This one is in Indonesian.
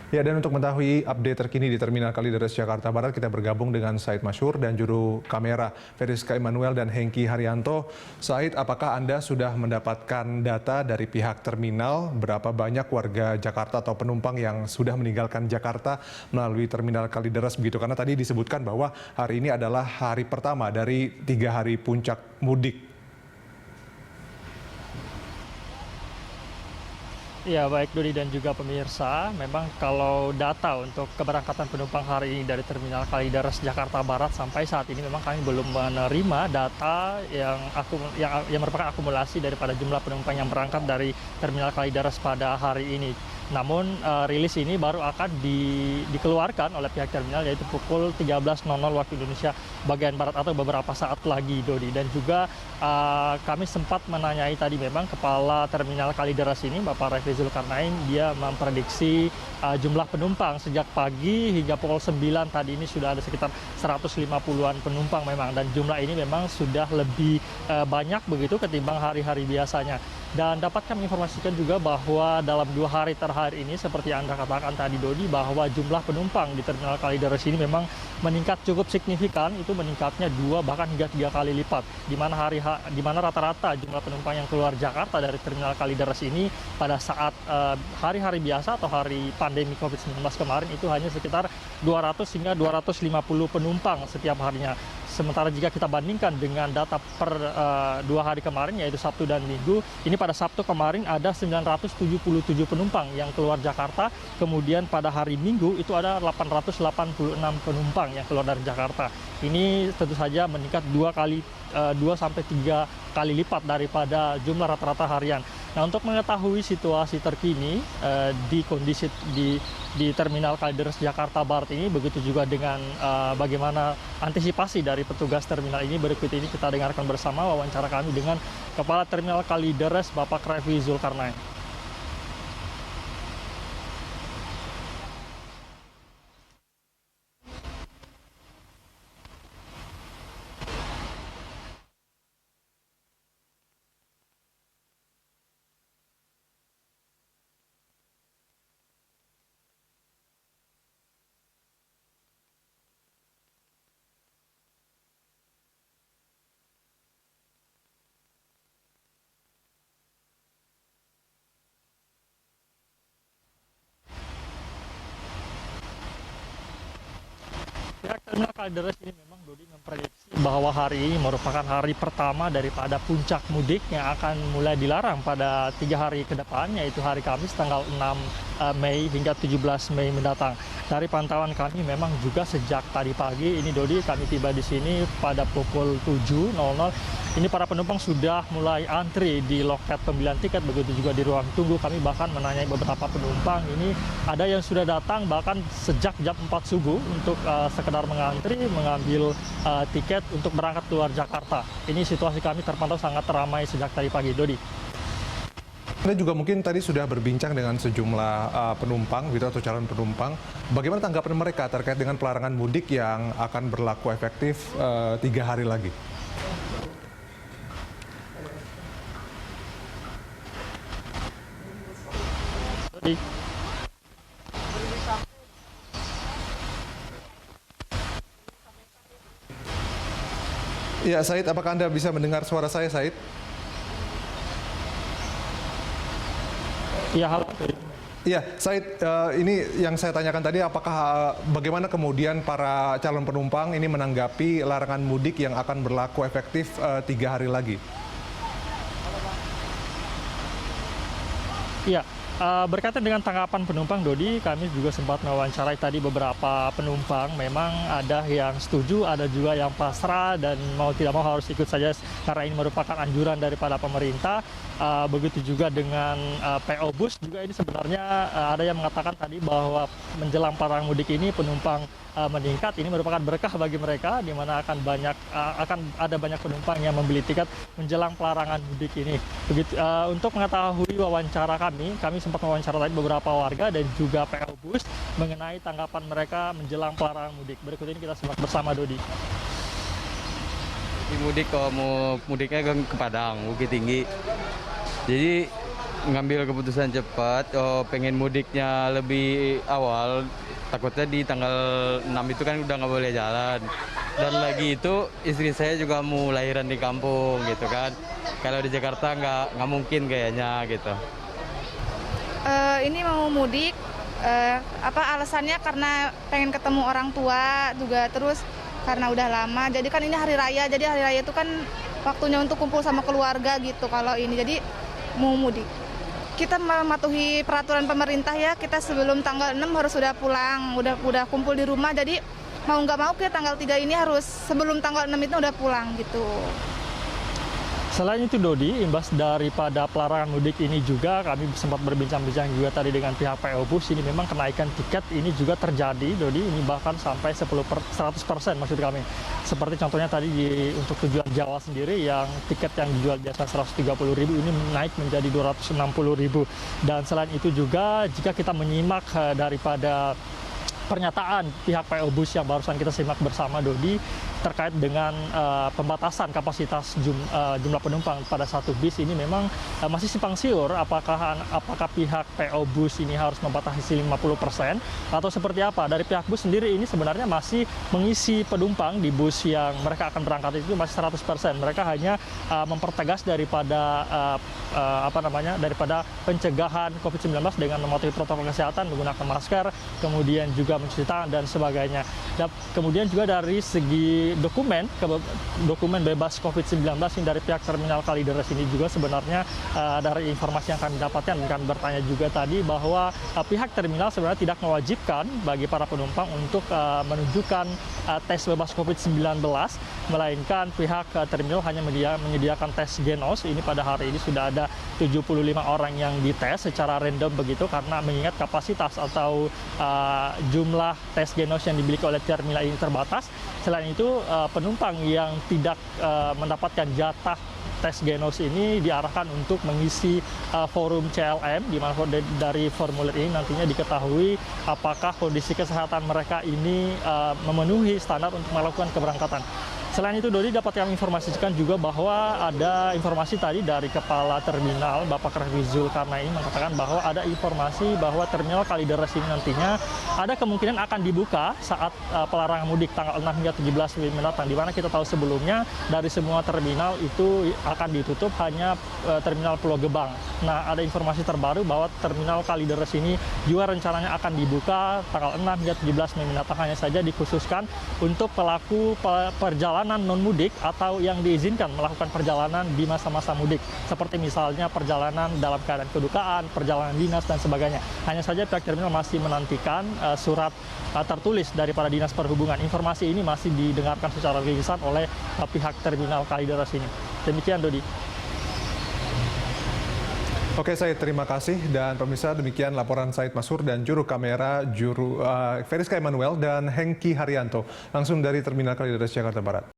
Ya, dan untuk mengetahui update terkini di Terminal Kalideres Jakarta Barat, kita bergabung dengan Said Masyur dan juru kamera Veriska Immanuel dan Hengki Haryanto. Said, apakah Anda sudah mendapatkan data dari pihak terminal berapa banyak warga Jakarta atau penumpang yang sudah meninggalkan Jakarta melalui Terminal Kalideres begitu? Karena tadi disebutkan bahwa hari ini adalah hari pertama dari 3 hari puncak mudik. Ya, baik Dodi dan juga pemirsa, memang kalau data untuk keberangkatan penumpang hari ini dari Terminal Kalideres Jakarta Barat sampai saat ini memang kami belum menerima data yang merupakan akumulasi daripada jumlah penumpang yang berangkat dari Terminal Kalideres pada hari ini. Namun rilis ini baru akan dikeluarkan oleh pihak terminal, yaitu pukul 13.00 waktu Indonesia bagian Barat atau beberapa saat lagi, Dodi. Dan juga kami sempat menanyai tadi memang Kepala Terminal Kalideres ini, Bapak Refri Zulkarnain, dia memprediksi jumlah penumpang sejak pagi hingga pukul 9 tadi ini sudah ada sekitar 150-an penumpang memang. Dan jumlah ini memang sudah lebih banyak begitu ketimbang hari-hari biasanya. Dan dapat kami informasikan juga bahwa dalam 2 hari terakhir ini, seperti Anda katakan tadi, Dodi, bahwa jumlah penumpang di Terminal Kalideres ini memang meningkat cukup signifikan, itu meningkatnya 2 bahkan hingga 3 kali lipat. Di mana rata-rata jumlah penumpang yang keluar Jakarta dari Terminal Kalideres ini pada saat hari-hari biasa atau hari pandemi COVID-19 kemarin itu hanya sekitar 200 hingga 250 penumpang setiap harinya. Sementara jika kita bandingkan dengan data per 2 hari kemarin, yaitu Sabtu dan Minggu, ini pada Sabtu kemarin ada 977 penumpang yang keluar Jakarta, kemudian pada hari Minggu itu ada 886 penumpang yang keluar dari Jakarta. Ini tentu saja meningkat 2 sampai 3 kali lipat daripada jumlah rata-rata harian. Nah, untuk mengetahui situasi terkini di kondisi di Terminal Kalideres Jakarta Barat ini, begitu juga dengan bagaimana antisipasi dari petugas terminal ini, berikut ini kita dengarkan bersama wawancara kami dengan Kepala Terminal Kalideres, Bapak Refri Zulkarnain. Pihak Terminal Kalideres ini memang, Dodi, memprediksi bahwa hari ini merupakan hari pertama daripada puncak mudik yang akan mulai dilarang pada 3 hari ke depan, yaitu hari Kamis tanggal 6 Mei hingga 17 Mei mendatang. Dari pantauan kami memang juga sejak tadi pagi ini, Dodi, kami tiba di sini pada pukul 7.00. Ini para penumpang sudah mulai antri di loket pembelian tiket, begitu juga di ruang tunggu. Kami bahkan menanyai beberapa penumpang, ini ada yang sudah datang bahkan sejak jam 4 subuh untuk sekedar mengantri, mengambil tiket untuk berangkat keluar Jakarta. Ini situasi kami terpantau sangat ramai sejak tadi pagi, Dodi. Anda juga mungkin tadi sudah berbincang dengan sejumlah penumpang gitu atau calon penumpang. Bagaimana tanggapan mereka terkait dengan pelarangan mudik yang akan berlaku efektif 3 hari lagi? Dodi. Ya, Said, apakah Anda bisa mendengar suara saya, Said? Ya, halo. Iya, Said, ini yang saya tanyakan tadi, apakah bagaimana kemudian para calon penumpang ini menanggapi larangan mudik yang akan berlaku efektif 3 hari lagi? Iya, berkaitan dengan tanggapan penumpang, Dodi, kami juga sempat mewawancarai tadi beberapa penumpang. Memang ada yang setuju, ada juga yang pasrah dan mau tidak mau harus ikut saja karena ini merupakan anjuran daripada pemerintah. Begitu juga dengan PO Bus juga, ini sebenarnya ada yang mengatakan tadi bahwa menjelang pelarangan mudik ini penumpang meningkat. Ini merupakan berkah bagi mereka, di mana akan ada banyak penumpang yang membeli tiket menjelang pelarangan mudik ini. Begitu, untuk mengetahui wawancara kami sempat mewawancara tadi beberapa warga dan juga PO Bus mengenai tanggapan mereka menjelang pelarangan mudik. Berikut ini kita simak bersama, Dodi. Di mudik, kalau mau mudiknya ke Padang, Bukit Tinggi. Jadi ngambil keputusan cepat, pengen mudiknya lebih awal. Takutnya di tanggal 6 itu kan udah nggak boleh jalan. Dan lagi itu istri saya juga mau lahiran di kampung gitu kan. Kalau di Jakarta nggak mungkin kayaknya gitu. Ini mau mudik, alasannya karena pengen ketemu orang tua juga, terus karena udah lama. Jadi kan ini hari raya, jadi hari raya itu kan waktunya untuk kumpul sama keluarga gitu. Kalau ini jadi mau mudik. Kita mematuhi peraturan pemerintah ya, kita sebelum tanggal 6 harus sudah pulang, udah kumpul di rumah. Jadi mau nggak mau kita tanggal 3 ini harus sebelum tanggal 6 itu udah pulang gitu. Selain itu Dodi, imbas daripada pelarangan mudik ini juga kami sempat berbincang-bincang juga tadi dengan pihak PO Bus. Ini memang kenaikan tiket ini juga terjadi Dodi, ini bahkan sampai 100% maksud kami. Seperti contohnya tadi untuk tujuan Jawa sendiri yang tiket yang dijual biasa 130.000 ini naik menjadi 260.000. Dan selain itu juga jika kita menyimak daripada pernyataan pihak PO Bus yang barusan kita simak bersama Dodi terkait dengan pembatasan kapasitas jumlah penumpang pada satu bis ini memang masih simpang siur apakah pihak PO Bus ini harus membatasi 50% atau seperti apa. Dari pihak bus sendiri ini sebenarnya masih mengisi penumpang di bus yang mereka akan berangkat itu masih 100%. Mereka hanya mempertegas daripada daripada pencegahan COVID-19 dengan mematuhi protokol kesehatan, menggunakan masker, kemudian juga mencuci tangan dan sebagainya. Dan kemudian juga dari segi dokumen bebas COVID-19 ini dari pihak Terminal Kalideres ini juga sebenarnya dari informasi yang kami dapatkan dan kami bertanya juga tadi bahwa pihak terminal sebenarnya tidak mewajibkan bagi para penumpang untuk menunjukkan tes bebas COVID-19, melainkan pihak terminal hanya menyediakan tes genos. Ini pada hari ini sudah ada 75 orang yang dites secara random begitu karena mengingat kapasitas atau jumlah tes genos yang dimiliki oleh terminal ini terbatas. Selain itu penumpang yang tidak mendapatkan jatah tes genos ini diarahkan untuk mengisi forum CLM, di mana dari formulir ini nantinya diketahui apakah kondisi kesehatan mereka ini memenuhi standar untuk melakukan keberangkatan. Selain itu, Dodi, dapat kami informasikan juga bahwa ada informasi tadi dari Kepala Terminal, Bapak Refri Zulkarnain, mengatakan bahwa ada informasi bahwa Terminal Kalideres ini nantinya ada kemungkinan akan dibuka saat pelarangan mudik tanggal 6 hingga 17 Mei mendatang, di mana kita tahu sebelumnya dari semua terminal itu akan ditutup hanya Terminal Pulau Gebang. Nah, ada informasi terbaru bahwa Terminal Kalideres ini juga rencananya akan dibuka tanggal 6 hingga 17 Mei mendatang, hanya saja dikhususkan untuk pelaku perjalanan non-mudik atau yang diizinkan melakukan perjalanan di masa-masa mudik, seperti misalnya perjalanan dalam keadaan kedukaan, perjalanan dinas, dan sebagainya. Hanya saja pihak terminal masih menantikan surat tertulis daripada Dinas Perhubungan. Informasi ini masih didengarkan secara rincian oleh pihak Terminal Kalideres ini. Demikian, Dodi. Oke, Said, terima kasih. Dan pemirsa, demikian laporan Said Masur dan juru kamera Feriska Emanuel dan Hengki Haryanto langsung dari Terminal Kalideres, Jakarta Barat.